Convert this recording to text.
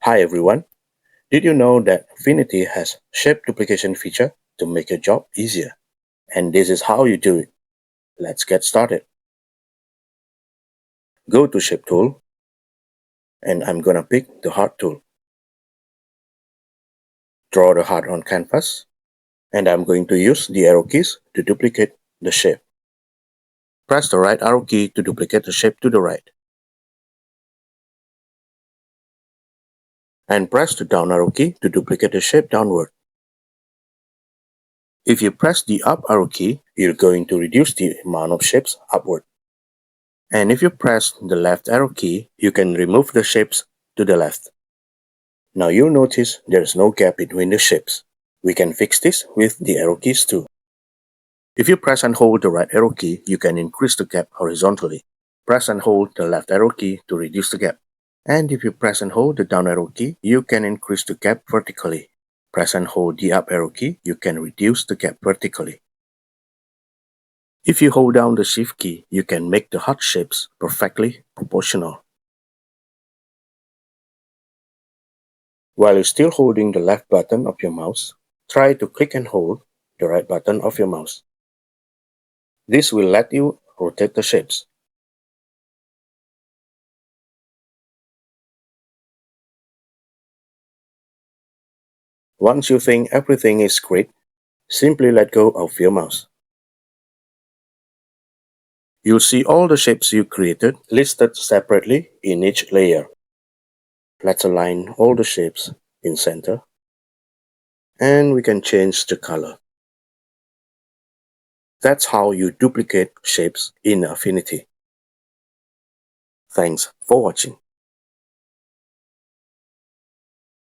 Hi everyone. Did you know that Affinity has shape duplication feature to make your job easier? And this is how you do it. Let's get started. Go to Shape Tool and I'm gonna pick the Heart tool. Draw the heart on canvas and I'm going to use the arrow keys to duplicate the shape. Press the right arrow key to duplicate the shape to the right. And press the down arrow key to duplicate the shape downward. If you press the up arrow key, you're going to reduce the amount of shapes upward. And if you press the left arrow key, you can remove the shapes to the left. Now you'll notice there's no gap between the shapes. We can fix this with the arrow keys too. If you press and hold the right arrow key, you can increase the gap horizontally. Press and hold the left arrow key to reduce the gap. And if you press and hold the down arrow key, you can increase the gap vertically. Press and hold the up arrow key, you can reduce the gap vertically. If you hold down the shift key, you can make the heart shapes perfectly proportional. While you're still holding the left button of your mouse, try to click and hold the right button of your mouse. This will let you rotate the shapes. Once you think everything is great, simply let go of your mouse. You'll see all the shapes you created listed separately in each layer. Let's align all the shapes in center. And we can change the color. That's how you duplicate shapes in Affinity. Thanks for watching.